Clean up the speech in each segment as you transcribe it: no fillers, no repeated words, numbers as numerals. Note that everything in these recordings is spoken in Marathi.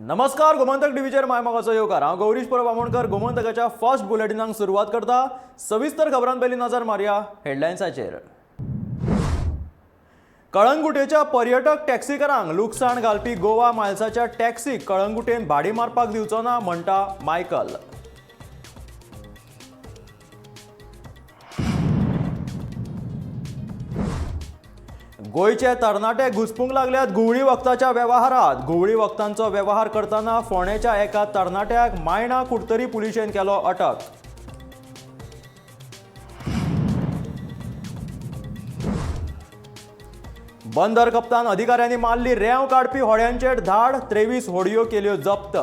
नमस्कार, गोमंतक टीव्हीचेर मायमोगाचो येवकार। हांव गौरीश परब आमोणकर गोमंतकाच्या फर्स्ट बुलेटिनाक सुरवात करता। सविस्तर खबरां पयलीं नजर मारया हेडलायन्साचेर। कळंगुटेच्या पर्यटक टॅक्सीकारांक लुकसाण घालपी गोवा मायल्साच्या टॅक्सीक कळंगुटेन भाडी मारपाक दिवचो ना म्हणटा मायकल। गोयचे तरणाटे घुसपूंक लागल्यात गुवळी वखदाच्या वेव्हारात। गुवळी वखदांचो वेव्हार करतना फोंडेच्या एका तरणाट्याक मायणा कुडतरी पुलिशेन केलो अटक। बंदर कप्तान अधिकाऱ्यांनी मारली रेंव काडपी होड्यांचेर धाड। 23 होडयो केल्यो जप्त।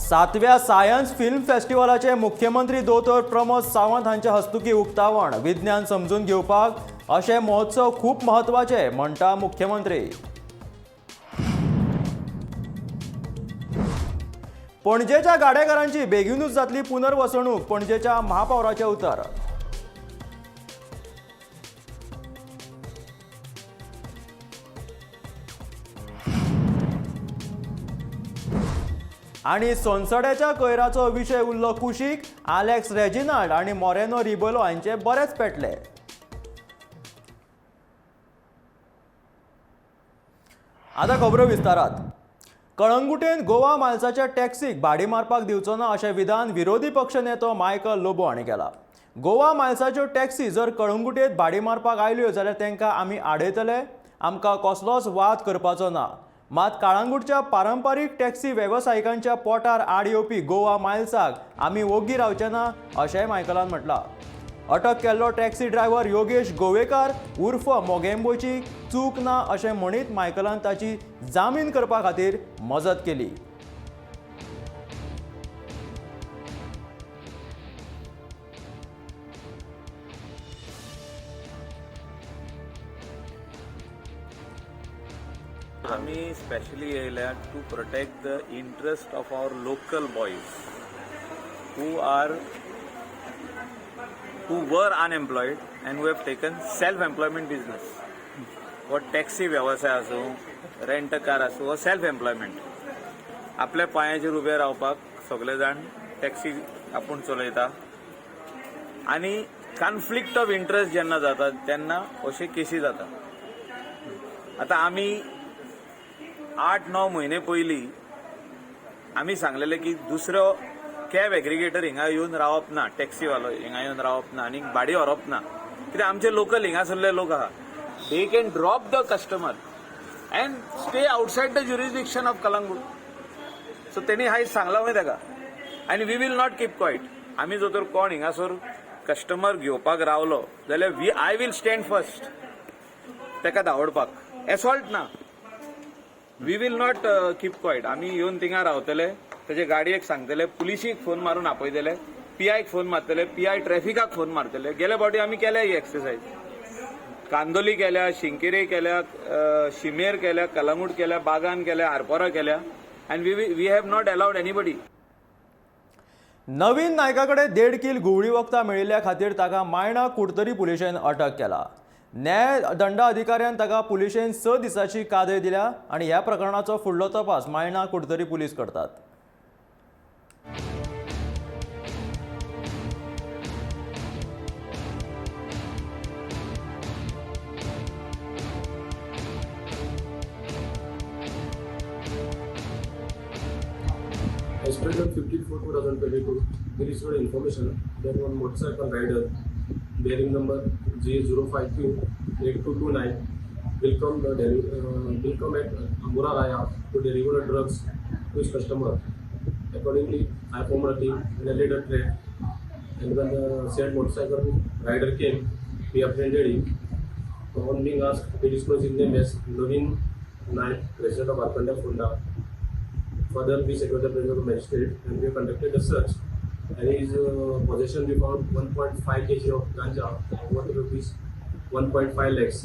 सातव्या सायन्स फिल्म फेस्टिवलाचे मुख्यमंत्री दोतोर प्रमोद सावंत हांच्या हस्तुकी उक्तावण। विज्ञान समजून घेवपाक अशे महोत्सव खूप महत्वाचे म्हणटा मुख्यमंत्री। पणजेच्या गाडेकारांची बेगीनूच जातली पुनर्वसणूक, पणजेच्या महापौराचे उतर। आणि सोनसड्याच्या कोयराचो विशय उरलो कुशीक। आलेक्स रेजिनाल्ड आणि मोरेनो रिबेलो हांचे बरेच पेटले। आता खबरो विस्तारात। कळंगुटेन गोवा मायल्साच्या टॅक्सीक भाडी मारपाक दिवचो ना अशें विधान विरोधी पक्ष नेतो मायकल लोबो हांणी केला। गोवा मायल्साच्यो टॅक्सी जर कळंगुटेत भाडी मारपाक आयल्यो जाल्यार तांकां आमी आडयतले। आमकां कसलोच वाद करपाचो ना। मात काळंगुटच्या पारंपारीक टॅक्सी वेवसायिकांच्या पोटार आड येवपी गोवा मायल्साक आमी वोग्गी रावचे ना अशेंय मायकलान म्हटलां। अटक केल्लो टॅक्सी ड्रायव्हर योगेश गोवेकार उर्फ मोगेंबोची चूक ना अशें म्हणीत मायकलान ताची जामीन करपा खातीर मजत केली। आम्ही स्पेशली येयल्या to protect the interest of our local boys who were unemployed and who have taken self-employment business. वो टॅक्सी व्यवसाय आसूं, रेंट कार आसूं, वो सेल्फ एम्प्लॉयमेंट। आपल्या पांयाचेर उबे रावपाक सगळे जाण टॅक्सी आपूण चलयता आनी कॉन्फ्लिक्ट ऑफ इंटरेस्ट जेन्ना जाता तेन्ना अशी केसी जाता। आता आमी 8-9 म्हयने पयलीं आमी सांगलेले की दुसरो कॅब एग्रिगेटर हिंगा येवन रावप ना, टॅक्सीवालो हिंगा येवन रावप ना आनी भाडी व्हरप ना, कित्याक आमचे लोकल हिंगासरले लोक आहा, they can drop the customer and stay outside the jurisdiction of Calangute. So तेणी हायज सांगला मागीर ताका, आनी we will not keep quiet. आमी जर तर कोण हिंगासर कस्टमर घेवपाक रावलो जाल्यार आय वील स्टँड फर्स्ट ताका धांवडपाक। एसॉल्ट ना, we will not keep quiet. आमी येवन थिंगा रावतले, तेजे गाडयेक सांगतले, पुलिशीक फोन मारून आपयतले, पीआयक फोन मारतले, पीआय ट्रॅफिकाक फोन मारतले। गेल्या फावटी आमी केल्या ही एक्सरसायज। कांदोली केल्या, शिंकेरे केल्या, शिमेर केल्या, कलंगूट केल्या, बागान केल्या, आरपोरा केल्या, and we have not allowed anybody. Naveen नायकाकडे 1.5 किल गुवळी वखदां मेळिल्ल्या खातीर ताका मायणा कुडतरी पुलिशेन अटक केला। न्याय दंड अधिकाऱ्यान ताका पुलिशेन 6 दिसांची कादय दिल्या आनी ह्या प्रकरणाचो फुडलो तपास मायणा कुडतरी पुलीस करतात। As per the 54/2022, we received information that one motorcycle rider bearing number J05Q8229 will come at Ambura Raya to deliver drugs to his customer. Accordingly, I formed a team and laid a trap. And when the said motorcycle rider came, we apprehended him. On being asked, he disclosed his name as Naveen Naik, resident of Arpanda, Funda. Further, we secured the presence of the magistrate and we conducted a search. And in his possession, we found 1.5 kg of ganja worth rupees 1.5 lakhs.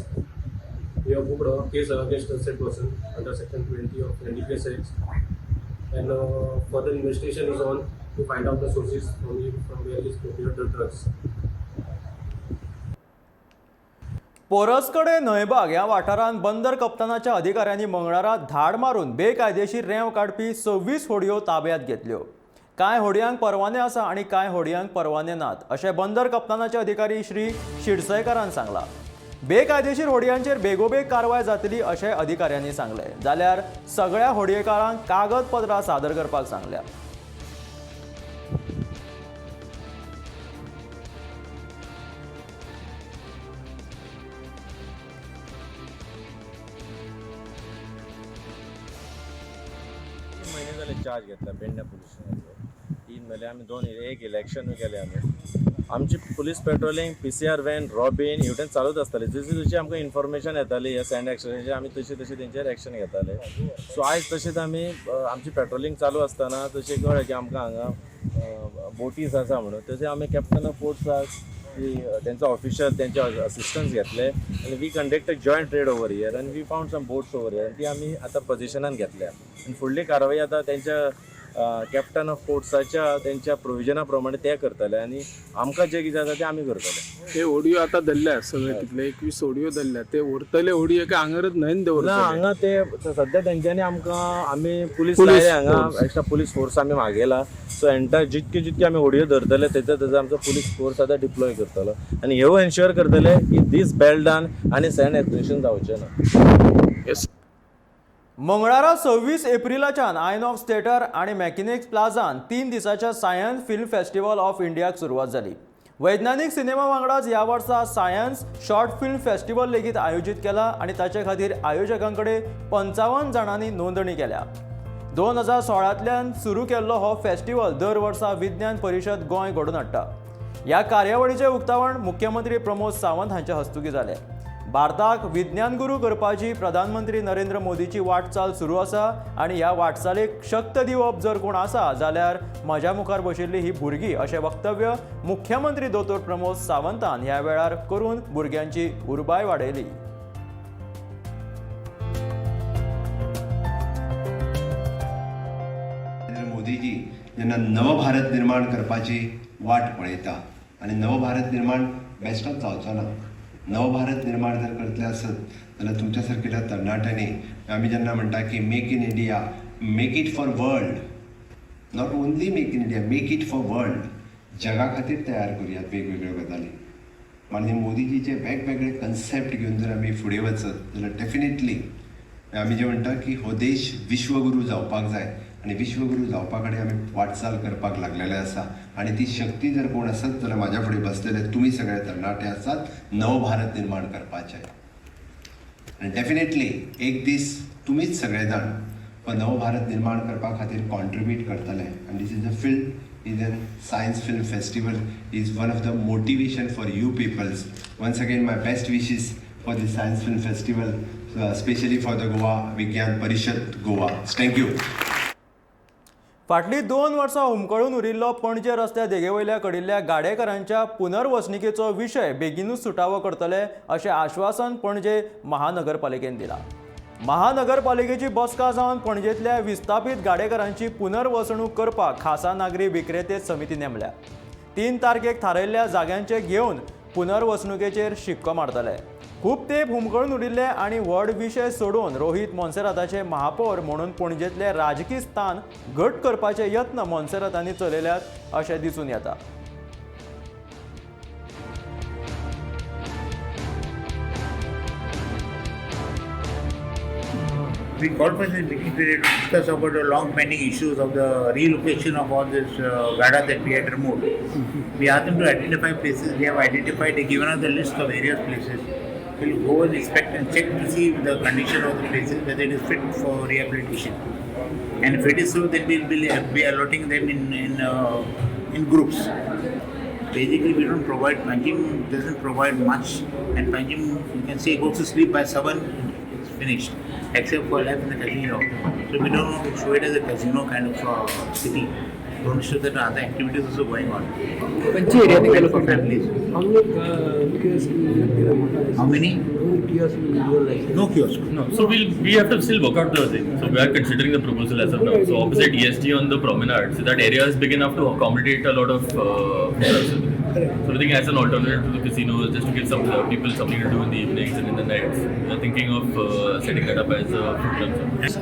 We have booked a case against a said person under Section 20 of NDPS Act. And further investigation is on to find out the sources from where he procured the drugs. पोरसकडे न्हयभाग ह्या वाठारांत बंदर कप्तानाच्या अधिकाऱ्यांनी मंगळारा धाड मारून बेकायदेशीर रेंव काडपी 26 होडयो ताब्यात घेतल्यो. कांय होडयांक परवाने आसा आनी कांय होडयांक परवाने नात अशें बंदर कप्तानाचे अधिकारी श्री शिरसयकारान सांगलां. बेकायदेशीर होडयांचेर बेगोबेग कारवाय जातली अशें अधिकाऱ्यांनी सांगले. जाल्यार सगळ्या होडयेकारांक कागदपत्रां सादर करपाक सांगल्या. महिने झाले चार्ज घेतला पेडण्या पोलीस स्टेशनाचो. 3 महिने आमी 2 एक इलेक्शन केले आमी. आमची पुलीस पेट्रोलिंग PCR वॅन रॉबिन हेवटेन चालूच आसताली. जशी जशी आमकां इन्फॉर्मेशन येताली ह्या सँड एक्सचेंजाचेर आमी तशी तशी तेंचेर एक्शन घेताले. सो आयज तशीच आमी आमची पेट्रोलिंग चालू आसतना तशें कळ्ळें की आमकां हांगा बोटीज आसा म्हणून तशें आमी कॅप्टन ऑफ पोर्ट्साक त्यांचा ऑफिशियल त्यांचे असिस्टन्स घेतले आणि we conduct a joint trade over here and we found some boats over here ती आमी आतां पोजिशनान घेतल्या आनी फुडली कारवाई आतां त्यांच्या कॅप्टन ऑफ पोर्ट्साच्या त्यांच्या प्रोविजना प्रमाणे ते करतले आनी आमकां जे कितें जाता ते आमी करतले. हे होडयो आता धरल्या सगळे तितले 21 होडयो धरल्या ते व्हरतले होडयो काय हांगारच न्हयन ना दवरतले. हांगा ते सद्या तेंच्यांनी आमकां आमी पुलीस लायले हांगा एक्स्ट्रा पुलीस फोर्स आमी मागयला. सो एंटायर जितके आमी होडयो धरतले तेजो आमचो पुलीस फोर्स आतां डिप्लॉय करतलो आनी ह्यो एन्श्योर करतले की दीस बेल्डान आनी सँड एक्विजिशन जावचें ना. मंगळारा 26 एप्रिलाच्यान आयनॉक्स थिएटर आणि मॅकिनिक्स प्लाझान 3 दिसाच्या सायन्स फिल्म फेस्टिवल ऑफ इंडियाक सुरवात जाली. वैज्ञानिक सिनेमा वांगडाच ह्या वर्सा सायन्स शॉर्ट फिल्म फेस्टिवल लेगीत आयोजीत केला आणि ताचे खातीर आयोजकांकडे 55 जाणांनी नोंदणी केल्या. 2016तल्यान सुरू केल्लो हो फेस्टिवल दर वर्सा विज्ञान परिशद गोंय घडोवन हाडटा. ह्या कार्यावळीचे उक्तावण मुख्यमंत्री प्रमोद सावंत हांच्या हस्तुकी जालें. भारताक विज्ञान गुरू करपाची प्रधानमंत्री नरेंद्र मोदीची वाटचाल सुरू आसा आणि ह्या वाटचालेक शक्त दिवप जर कोण आसा जाल्यार म्हज्या मुखार बशिल्ली ही भुरगीं अशें वक्तव्य मुख्यमंत्री दोतोर प्रमोद सावंतान ह्या वेळार करून भुरग्यांची उर्बाय वाडयली. नरेंद्र मोदीजी जेन्ना नवभारत निर्माण करपाची वाट पळयता आनी नवभारत निर्माण बेश्टोच जावचो ना. नवभारत निर्माण जर करतले आसत जाल्यार तुमच्या सारकेल्या तरणाट्यांनी आमी जेन्ना म्हणटा की make in India, make it for world, not only make in India, make it for world, जगा खातीर तयार करुयात वेगवेगळ्यो गजाली. म्हणजे मोदीजीचे वेगवेगळे कन्सेप्ट घेवन जर आमी फुडें वचत जाल्यार डेफिनेटली आमी जे म्हणटा की हो देश विश्वगुरू जावपाक जाय आनी विश्वगुरू जावपा कडेन आमी वाटचाल करपाक लागलेले आसा आनी ती शक्ती जर कोण आसत जाल्यार म्हाज्या फुडें बसलेले तुमी सगळे तरणाटे आसात नवभारत निर्माण करपाचें. आनी डेफिनेटली एक दीस तुमीच सगळे जाण हो नवभारत निर्माण करपा खातीर कॉन्ट्रिब्यूट करतले आनी this is a film is a science film festival is one of the motivation for you peoples. Once again my best wishes for the science film festival, specially for the Goa Vigyan Parishad Goa. Thank you. फाटलीं 2 वर्सां हुमकळून उरिल्लो पणजे रस्त्या देगेवयल्या कडील्ल्या गाडेकरांच्या पुनर्वसणुकेचो विशय बेगीनूच सुटावो करतले अशें आश्वासन पणजे महानगरपालिकेन दिलां. महानगरपालिकेची बसका जावन पणजेंतल्या विस्थापीत गाडेकरांची पुनर्वसणूक करपाक खासा नागरी विक्रेते समिती नेमल्या. 3 तारखेक थारायल्ल्या जाग्यांचे घेवन पुनर्वसणुकेचेर शिक्को मारतले. खूब तेंप हुमकळून उरिल्ले आनी व्हड विशय सोडून रोहित मोन्सेराताचे महापौर म्हणून पणजेंतले राजकीय स्थान घट करपाचे यत्न मोन्सेरातांनी चलयल्यात अशें दिसून येता. We called for this meeting today to discuss about the long pending issues of the relocation of all this gada that we had removed. We asked them to identify places. They have identified. They given us a list of various places. We'll go and inspect and check to see the condition of the places, whether it is fit for rehabilitation. And if it is so, then we'll be allotting them in groups. Basically, we don't provide. Panjim doesn't provide much, and Panjim, you can say, goes to sleep by 7. It's finished. Except for life in the casino. So we don't want to show it as a casino kind of city. We want to show that other activities also going on. Well for families. How many? No kiosk. No, so we have to still work out the thing. So we are considering the proposal as of now. So opposite ESG on the promenade, so that area is big enough to accommodate a lot of So we're thinking as an alternative to the casino, just to give some people something to do in the evenings and in the nights. We're thinking of setting that up as a food club.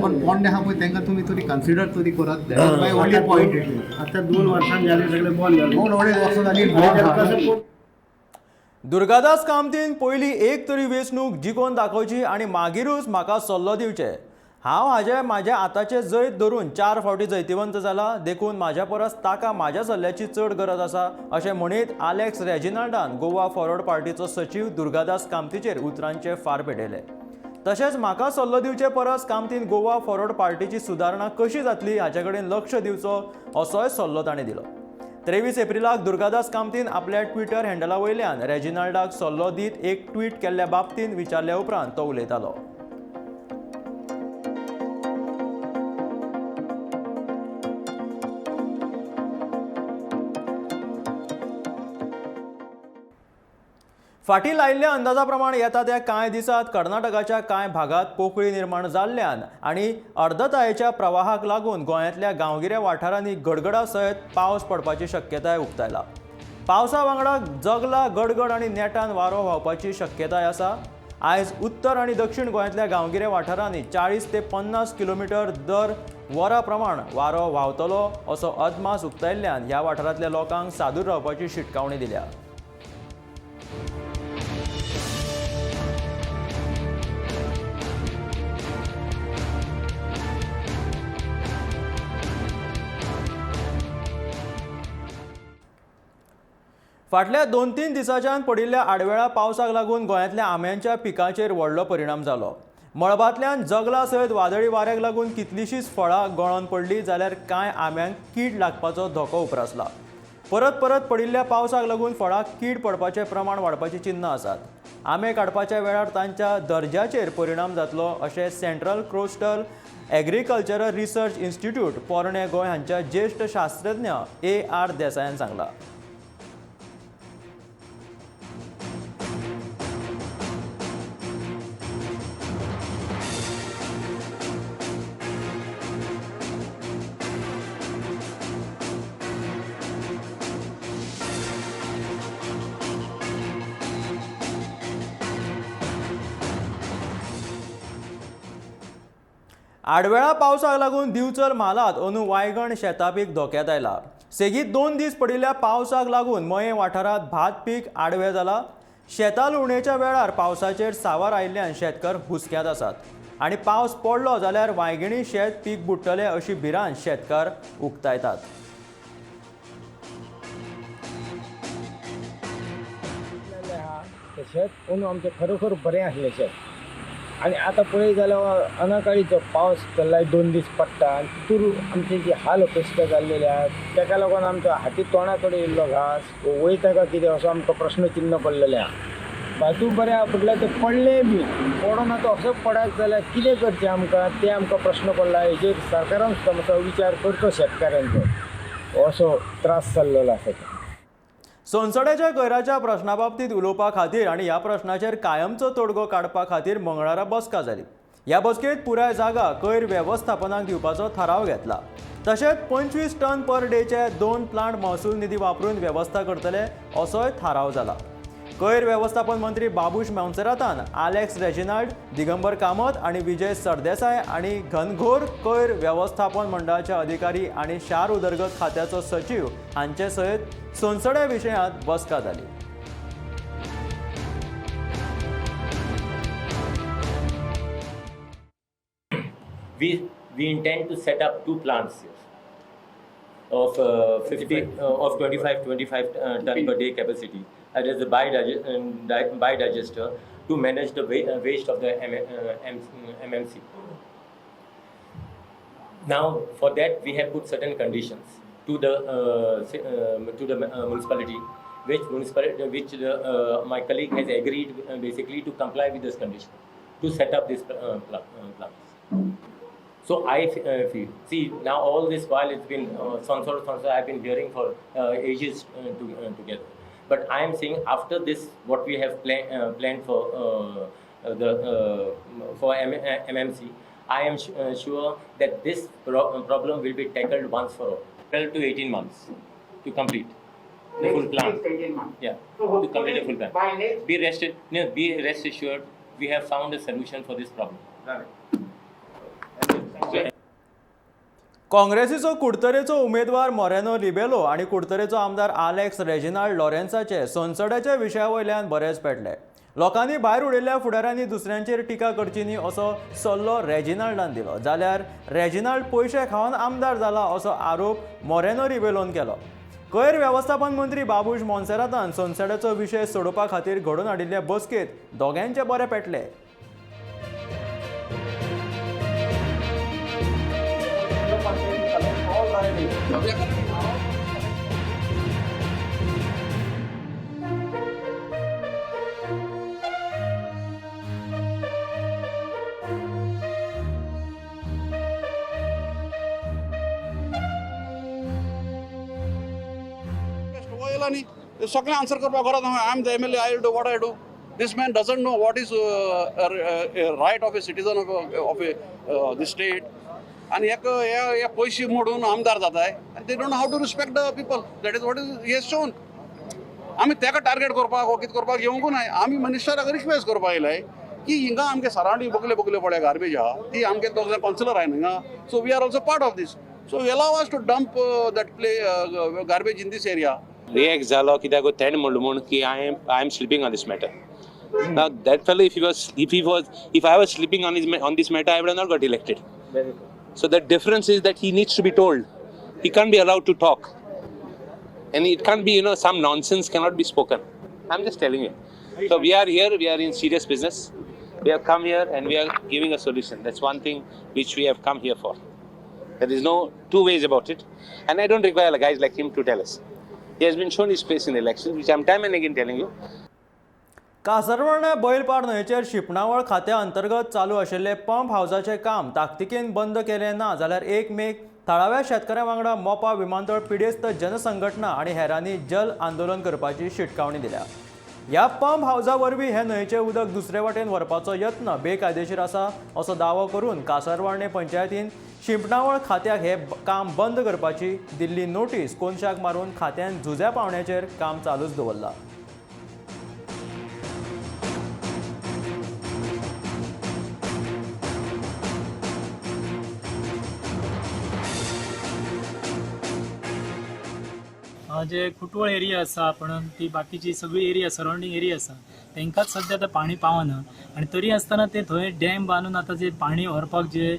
पण बॉन्ड हा पळय तांकां तुमी तरी कन्सिडर तरी करात दॅट बाय ओनली पॉइंट आता 2 वर्सांनी झाले सगळे बॉन्ड झाले. दोन अडेच वर्सां जाली दुर्गादास कामतीन पयलीं एक तरी वेंचणूक जिखोवन दाखोवची आनी मागीरूच म्हाका सल्लो दिवचे. हांव म्हाज्या आतांचे जैत धरून 4 फावटी जैतिवंत जाला, देखून म्हाज्या परस ताका म्हाज्या सल्ल्याची चड गरज आसा अशें म्हणीत आलेक्स रेजिनाल्डान गोवा फॉरवर्ड पार्टीचो सचीव दुर्गादास कामतीचेर उतरांचे फार पेटयले. तशेंच म्हाका सल्लो दिवचे परस कामतीन गोवा फॉरवर्ड पार्टीची सुदारणा कशी जातली हाचे कडेन लक्ष दिवचो असोय सल्लो ताणें दिलो. 23 एप्रिलाक दुर्गादास कामतीन आपल्या ट्विटर हँडला वयल्यान रेजिनाल्डाक सल्लो दीत एक ट्वीट केल्ल्या बाबतींत विचारल्या उपरांत तो उलयतालो. फाटीं लायिल्ल्या अंदाजा प्रमाण येता त्या कांय दिसांत कर्नाटकाच्या कांय भागात पोकळी निर्माण जाल्ल्यान आनी अर्धतायेच्या प्रवाहाक लागून गोंयांतल्या गांवगिऱ्या वाठारांनी गडगडा सयत पावस पडपाची शक्यताय उक्तायला. पावसा वांगडा जगला गडगड आनी नेटान वारो व्हांवपाची शक्यताय आसा. आयज उत्तर आनी दक्षिण गोंयांतल्या गांवगिऱ्या वाठारांनी 40 ते 50 किलोमीटर दर वरा प्रमाण वारो व्हांवतलो असो अदमास उक्तायिल्ल्यान ह्या वाठारांतल्या लोकांक सादूर रावपाची शिटकावणी दिल्या. फाटल्या 2-3 दिसांच्यान पडिल्ल्या आडवेळा पावसाक लागून गोंयांतल्या आंब्याच्या पिकांचेर व्हडलो परिणाम जालो. मळबांतल्यान जगला सयत वादळी वाऱ्याक लागून कितलींशींच फळां गळोन पडलीं जाल्यार कांय आंब्यांक कीड लागपाचो धोको उप्रासला. परत पडिल्ल्या पावसाक लागून फळांक कीड पडपाचें प्रमाण वाडपाची चिन्नां आसात. आंबे काडपाच्या वेळार तांच्या दर्ज्याचेर परिणाम जातलो अशें central coastal agricultural research institute पोरणे गोंय हांच्या ज्येश्ठ शास्त्रज्ञ A.R. देसायान सांगलां. आडवेळा पावसाक लागून दिवचल म्हालात अंदू वायगण शेतां पीक धोक्यांत आयला. सेगीत 2 दीस पडिल्ल्या पावसाक लागून मये वाठारांत भात पीक आडवें जाला. शेतां लुवणेच्या वेळार पावसाचेर सावार आयिल्ल्यान शेतकार हुसक्यांत आसात आनी पावस पडलो जाल्यार वायगिणी शेत पीक बुडटले अशी भिरांत शेतकार उक्तायतात. शेत अंदू आमचें खरोखर बरें आसलें शेत आनी आतां पळय जाल्यार अनाकाळीचो पावस केल्लो 2 दीस पडटा आनी तितूर आमचे जे हाल अपेश्ट जाल्लेले आसात ताका लागून आमचो हाती तोंडा कडेन येयल्लो घास वयता काय कितें असो आमकां प्रश्नचिन्न पडलेलें आसा. भातूक बरें पडलें तें पडलें बी पडोन आतां असो पडत जाल्यार कितें करचें आमकां तें आमकां प्रश्न पडला. हेजेर सरकारान सुद्दां मातसो विचार करचो शेतकाऱ्यांचो असो त्रास जाल्लो आसा. सोनसड्याच्या कोयराच्या प्रश्ना बाबतीत उलोवपा खातीर आनी ह्या प्रश्नाचेर कायमचो तोडगो काडपा खातीर मंगळारा बसका जाली. ह्या बसकेंत पुराय जागा कोयर वेवस्थापनाक दिवपाचो थाराव घेतला. तशेंच 25 टन पर डेचे 2 प्लांट महसूल निधी वापरून वेवस्था करतले असोय थाराव जाला. कोयर वेवस्थापन मंत्री बाबूश मेवसेरातान आलेक्स रेजिनाल्ड, दिगंबर कामत आनी विजय सरदेसाय आनी घनघोर कोयर वेवस्थापन मंडळाचे अधिकारी आनी शार उदरगत खात्याचो सचीव हांचे सयत सोनसड्या विशयांत बसका जाली. We intend to set up 2 plants here of 25 ton per day capacity. That is the biodigester to manage the waste of the MMC. Now, for that we have put certain conditions to the municipality, which my colleague has agreed basically to comply with this condition to set up this plants. So I feel, see, now all this while it's been sponsor, I've been hearing for ages together. But I am saying after this, what we have planned for MMC, I am sure that this problem will be tackled once for all. 12 to 18 months to complete. the full plan. Yeah, to complete the full plan. Be rest assured, we have found a solution for this problem. काँग्रेसीचो कुडतरेचो उमेदवार मोरेनो रिबेलो आणि कुडतरेचो आमदार आलेक्स रेजिनाल्ड लॉरेन्साचे संसदाच्या विशया वयल्यान बरेच पेटले. लोकांनी भायर उडयल्ल्या फुडाऱ्यांनी दुसऱ्यांचेर टिका करची न्ही असो सल्लो रेजिनाल्डान दिलो. जाल्यार रेजिनाल्ड पयशे खावन आमदार जाला असो आरोप मोरेनो रिबेलोन केलो. कोयर वेवस्थापन मंत्री बाबूश मोन्सेरातान संसदाचो विशय सोडोवपा खातीर घडोवन हाडिल्ले बसकेत दोगांयचे बरे पेटले. सगळें आन्सर करपाक घरांत I am the MLA, I do what I do. This man doesn't know what is a right of a citizen of the state. And हे पयशे मोडून आमदार जाताय. And they don't know how to respect the people. That is what he has shown. आमी तेका टार्गेट करपाक वो कितें करपाक येवंकू नाय. आमी मिनिस्टराक रिक्वेस्ट करपाक आयलाय की हिंगा आमगे सरावंडींग बगले पडल्या गार्बेज आहा ती आमगे दोग जाण कावन्सिलर आहाय हिंगा. So we are also part of this. So allow us to dump that garbage in this area. React जालो कित्याक तेणें म्हणलें म्हूण की I am sleeping on this matter. Now that fellow, if I was sleeping on this matter, I would have not got elected. So the difference is that he needs to be told. He can't be allowed to talk, and it can't be some nonsense cannot be spoken. I'm just telling you. So we are here. We are in serious business. We have come here and we are giving a solution. That's one thing which we have come here for. There is no two ways about it, and I don't require guys like him to tell us. He has been shown his face in elections, which I'm time and again telling you. कासरवणे बैलपाड न्हंयचेर शिपणावळ खात्या अंतर्गत चालू आशिल्ले पंप हावसाचें काम ताकतिकेन बंद केलें ना जाल्यार 1 मेक थळाव्या शेतकऱ्यां वांगडा मोपा विमानतळ पिडेस्त जनसंघटना आनी हेरांनी जल आंदोलन करपाची शिटकावणी दिल्या. ह्या पंप हावसा वरवीं हे न्हंयचें उदक दुसरे वटेन व्हरपाचो यत्न बेकायदेशीर आसा असो दावो करून कासरवाडे पंचायतीन शिंपणावळ खात्याक हे काम बंद करपाची दिल्ली नोटीस कोनशाक मारून खात्यान झुज्या पावण्याचेर काम चालूच दवरला. जे कुटवळ एरिया आसा पण ती बाकीची सगळी एरिया सराउंडिंग एरिया आसा तांकांच सध्या ते पाणी पावना आणि तरी आसतना ते थंय डॅम बांदून आता जे पाणी व्हरपाक जे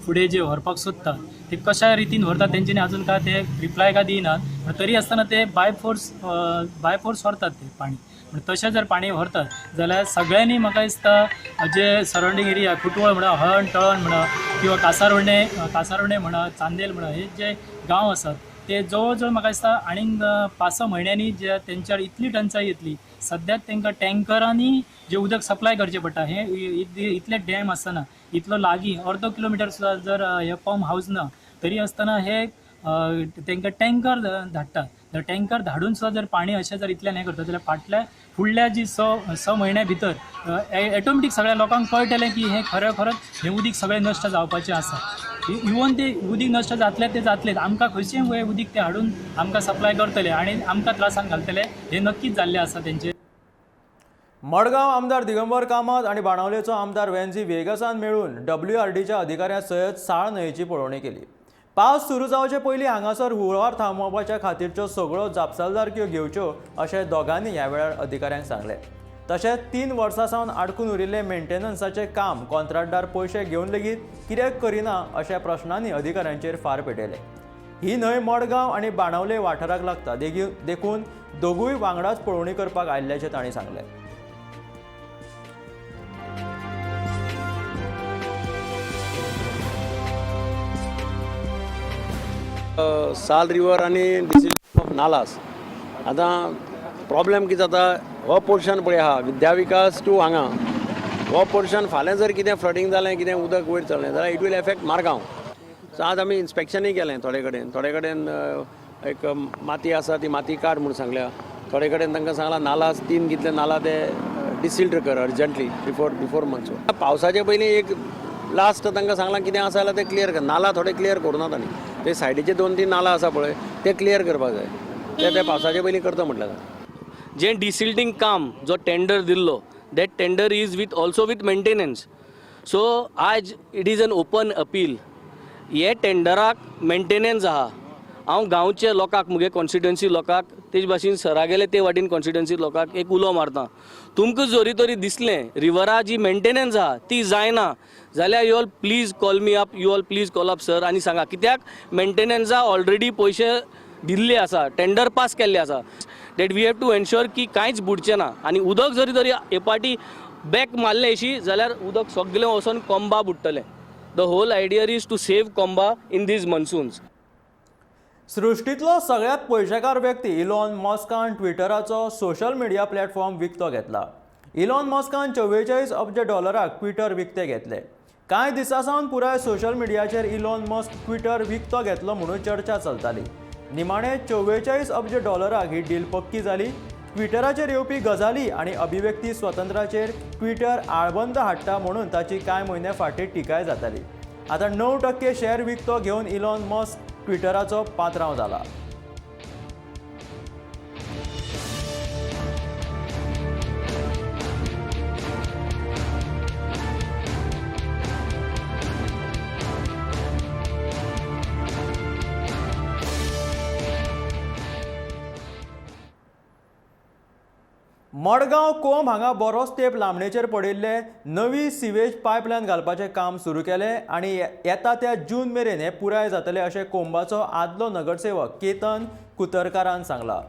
फुडें जे व्हरपाक सोदतात ते कशा रितीन व्हरतात तेंच्यांनी अजून काय ते रिप्लाय काय दिनात. पण तरी आसतना ते बाय फोर्स व्हरतात ते पाणी. पण तशें जर पाणी व्हरतात जाल्यार सगळ्यांनी म्हाका दिसता जे सराउंडिंग एरिया कुटवळ म्हणा हळण तळण म्हणा किंवा कासारवणे म्हणा चांदेल म्हणा हे जे गांव आसात ते जवळ जवळ म्हाका दिसता आनीक 5-6 म्हयन्यांनी जे तेंच्यार इतली टंचाई येतली. सद्याक तांकां टँकरांनी जे उदक सप्लाय करचें पडटा हे इतले डॅम आसतना इतलो लागीं अर्दो किलोमिटर सुद्दां जर हे पंप हावस ना तरी आसतना हे तांकां टँकर धाडटात. जर टँकर धाडून सुद्दां जर पाणी अशें जर इतल्यान हें करता जाल्यार फुडल्या जी 6 म्हयन्या भितर ऑटोमॅटीक सगळ्या लोकांक कळटलें की हे खरोच हें उदीक सगळें नश्ट जावपाचें आसा. इवन ते उदीक नश्ट जातलेच आमकां खंयचें वय उदीक ते हाडून आमकां सप्लाय करतले आनी आमकां त्रासान घालतले हे नक्कीच जाल्लें आसा तेंचे. मडगांव आमदार दिगंबर कामत आणि बाणावलेचो आमदार वेन्झी वेगसान मेळून WRDच्या अधिकाऱ्यां सयत साळ न्हंयेची पळोवणी केली. पावस सुरू जावचे पयलीं हांगासर हुंवार थांबोवपाच्या खातीरच्यो सगळ्यो जापसालदारक्यो घेवच्यो अशें दोगांनी ह्या वेळार अधिकाऱ्यांक सांगलें. तशेंच 3 वर्सां सावन आडकून उरिल्ले मेंटेनन्साचें काम कंत्राटदार पयशे घेवन लेगीत कित्याक करिना अशा प्रश्नांनी अधिकाऱ्यांचेर फार पेटयले. ही न्हंय मडगांव आनी बाणावले वाठाराक लागता देखून दोगूय वांगडाच पळोवणी करपाक आयिल्ल्याचें तांणी सांगलें. साल रिवर आनी नालास आतां प्रॉब्लेम कितें जाता हो पोर्शन पळय आहा विद्या विकास टू हांगा हो पोर्शन फाल्यां जर कितें फ्लडिंग जालें कितें उदक वयर चडलें जाल्यार it will affect Margao. So आज आमी इन्स्पेक्शनूय केलें थोडे कडेन एक माती आसा ती माती काड म्हूण सांगल्या. थोडे कडेन तांकां सांगलां नालास 3 कितले नाला ते डिसिल्ड कर अर्जंटली बिफोर मन्सून. पावसाचे पयलीं एक लास्ट तांकां सांगलां कितें आसा जाल्यार ते क्लियर कर. नाला थोडे क्लियर करूं ना तांणी ते सायडीचे 2-3 नाला आसा पळय ते क्लियर करपाक जाय. ते पावसाचे पयलीं करता म्हटलें जे डिसिल्टिंग काम जो टेंडर दिल्लो that tender is with also with maintenance. So आज it is an open appeal. हे टेंडराक मेंटेनन्स आहा. हांव गांवचे लोकांक मुगे कॉन्स्टिट्युएन्सी लोकांक तेज भाशेन सरा गेले ते वाटेन कॉन्स्टिट्युएन्सी लोकांक एक उलो मारता. तुमकां जोरी तरी दिसलें रिवरा जी मेंटेनन्स आहा ती जायना जाल्यार you all please call me up, you all please call up sir आनी सांगा कित्याक मेंटेनन्सा ऑलरेडी पयशे दिल्ले आसा, टेंडर पास केल्ले आसा. That we have to ensure की कांयच बुडचें ना. आनी उदक जरी तरी हे पाटी बॅक मारलें अशी जाल्यार उदक सगळें वचून कोंबा बुडटलें. The whole idea is to save कोंबा इन दीज मॉन्सून्स. सृश्टीतलो सगळ्यात पयशेकार व्यक्ती इलॉन मस्कान ट्विटराचो सोशल मिडिया प्लॅटफॉर्म विकतो घेतला. इलॉन मस्कान 44 अब्ज डॉलराक ट्विटर विकते घेतले. कांय दिसां सावन पुराय सोशल मिडियाचेर इलॉन मस्क ट्विटर विकतो घेतलो म्हणून चर्चा चलताली. निमाणे 44 अब्ज डॉलराक ही डील पक्की जाली. ट्विटराचेर येवपी गजाली आनी अभिव्यक्ती स्वतंत्राचेर ट्विटर आळबंद हाडटा म्हणून ताची कांय म्हयने फाटीं टिकाय जाताली. आतां 9% शेअर विकतो घेवन इलॉन मस्क ट्विटराचो पात्रांव जाला. मडगांव कोम हांगा बरोच तेंप लांबणेचेर पडिल्ले नवी सिवेज पायपलायन घालपाचें काम सुरू केलें आनी येता त्या जून मेरेन हें पुराय जातलें अशें कोंबाचो आदलो नगरसेवक केतन कुतरकारान सांगलां.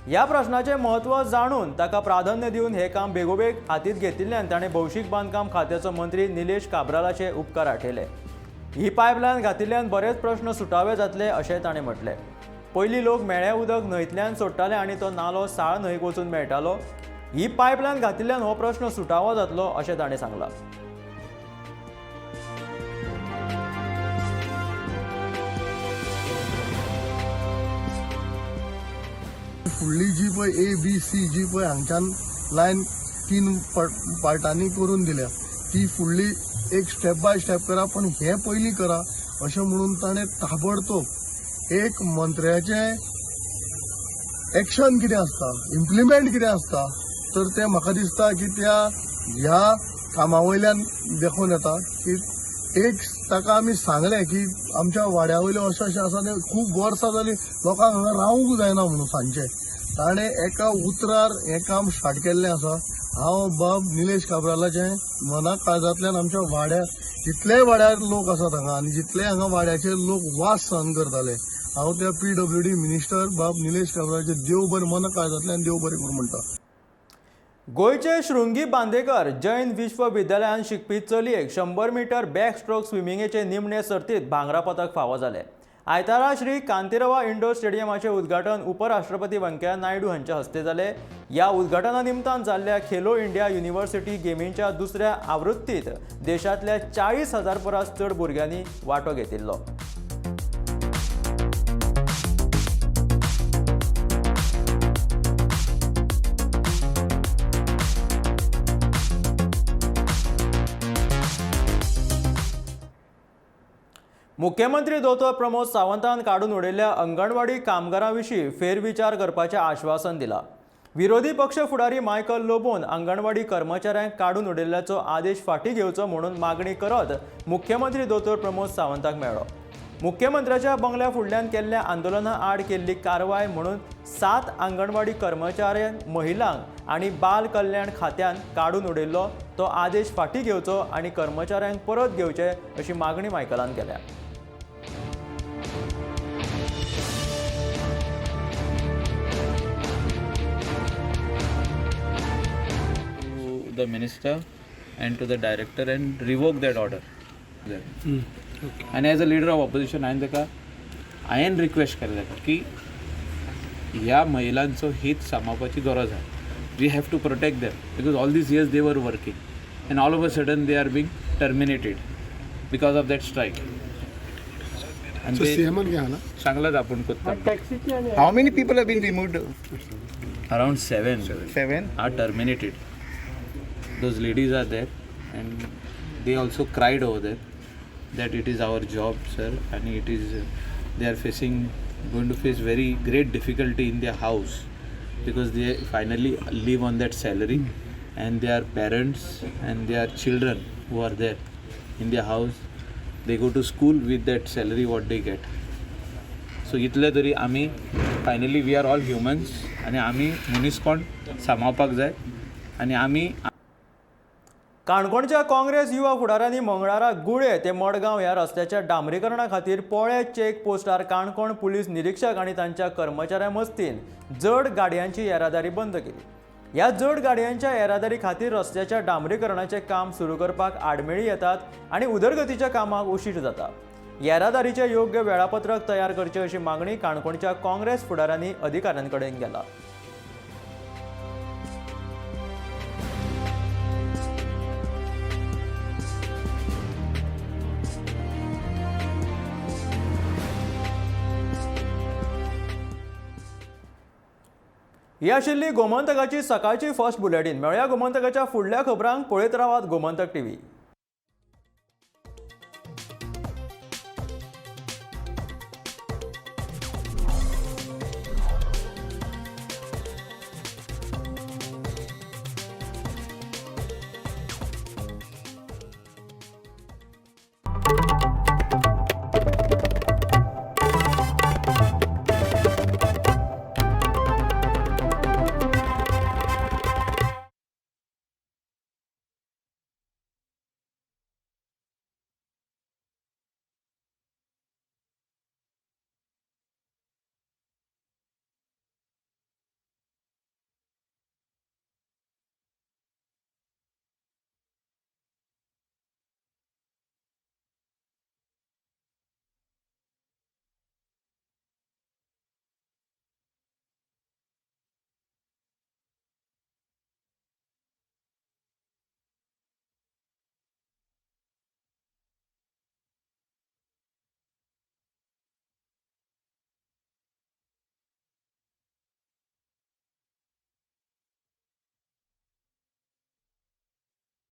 ह्या प्रश्नाचें म्हत्व जाणून ताका प्राधान्य दिवन हें काम बेगोबेग हातींत घेतिल्ल्यान ताणें भौशीक बांदकाम खात्याचो मंत्री निलेश काब्रालाचे उपकार आठयले. ही पायपलायन घातिल्ल्यान बरेच प्रश्न सुटावे जातले अशें ताणें म्हटलें. पयलीं लोक मेळ्ळें उदक न्हंयतल्यान सोडटाले आनी तो नालो साळ न्हंयक वचून मेळटालो. ही पायपलायन घातिल्ल्यान हो प्रश्न सुटावो जातलो अशें ताणें सांगलां. फुडली जी पळय ABC जी पळय हांगच्यान लायन 3 पार्टांनी करून दिल्या ती फुडली एक स्टेप बाय स्टेप करा, पण हे पयलीं करा अशें म्हणून ताणें ताबडतोब एक मंत्र्याचें एक्शन कितें आसता, इम्प्लिमेंट कितें आसता, तर तें म्हाका दिसता की ह्या कामा वयल्यान देखून येता की एक ताका आमी सांगलें की आमच्या वाड्या वयलें अशें आसा तें खूब वर्सां जालीं लोकांक हांगा रावूंक जायना म्हणून सांजचें. ताणें एका उतरार हें काम स्टार्ट केल्लें आसा. हांव बाब निलेश काब्रालाचें मना काळजांतल्यान आमच्या वाड्यार जितले वाड्यार लोक आसात हांगा आनी जितले हांगा वाड्याचेर लोक वास सहन करताले, हांव त्या PWD मिनिस्टर बाब निलेश काब्रालाचे देव बरें मना काळजांतल्यान देव बरें करूं म्हणटा. गोंयचे शृंगी बांदेकर जैन विश्वविद्यालयांत शिकपी चलयेक 100 मीटर बॅक स्ट्रोक स्विमिंगेचे निमणे सर्तींत भांगरा पदक फावो जालें. आयतारा श्री कांतिरवा इंडोर स्टेडियमाचें उद्घाटन उपराष्ट्रपती व्यंकय्या नायडू हांच्या हस्ते जालें. ह्या उद्घाटना निमतान जाल्ल्या खेलो इंडिया युनिव्हर्सिटी गेमींच्या दुसऱ्या आवृत्तींत देशांतल्या 40,000 परस चड भुरग्यांनी वांटो घेतिल्लो. मुख्यमंत्री दोतोर प्रमोद सावंतान काडून उडयल्ल्या अंगणवाडी कामगारां विशीं फेरविचार करपाचें आश्वासन दिलां. विरोधी पक्ष फुडारी मायकल लोबोन अंगणवाडी कर्मचाऱ्यांक काडून उडयल्ल्याचो आदेश फाटीं घेवचो म्हणून मागणी करत मुख्यमंत्री दोतोर प्रमोद सावंताक मेळ्ळो. मुख्यमंत्र्याच्या बंगल्या फुडल्यान केल्ल्या आंदोलना आड केल्ली कारवाय म्हणून 7 अंगणवाडी कर्मचाऱ्यांक महिलांक आनी बाल कल्याण खात्यान काडून उडयल्लो तो आदेश फाटीं घेवचो आनी कर्मचाऱ्यांक परत घेवचे अशी मागणी मायकलान केल्या. The minister and to the director and revoke that order. And as a leader of opposition हांवें रिक्वेस्ट केलें की ह्या महिलांचो हित सांबाळपाची गरज आहे. We have to protect them because all these years they were working and all of a sudden they are being terminated because of that strike. सांगलाच आपण How many people have been removed? Around 7 are terminated. Those ladies are there and they also cried over there that it is our job, sir, and it is they are facing going to face very great difficulty in their house because they finally live on that salary and their parents and their children who are there in their house, they go to school with that salary what they get. So इतले तरी आमी finally we are all humans आणि आमी मनीसपण सांबाळपाक जाय आणि आमी काणकोणच्या काँग्रेस युवा फुडाऱ्यांनी मंगळारा गुळे ते मडगांव ह्या रस्त्याच्या डांबरीकरणा खातीर पोळे चेक पोस्टार काणकोण पुलीस निरीक्षक आणि तांच्या कर्मचाऱ्यां मस्तीन जड गाडयांची येरादारी बंद केली. ह्या जड गाडयांच्या येरादारी खातीर रस्त्याच्या डांबरीकरणाचे काम सुरू करपाक आडमेळी येतात आणि उदरगतीच्या कामाक उशीर जाता. येरादारीचे योग्य वेळापत्रक तयार करचे अशी मागणी काणकोणच्या काँग्रेस फुडाऱ्यांनी अधिकाऱ्यांकडेन केला. ही आशिल्ली गोमंतकाची सकाळची फर्स्ट बुलेटिन. मेळुया गोमंतकाच्या फुडल्या खबरांक पळयत रावात गोमंतक टीव्ही.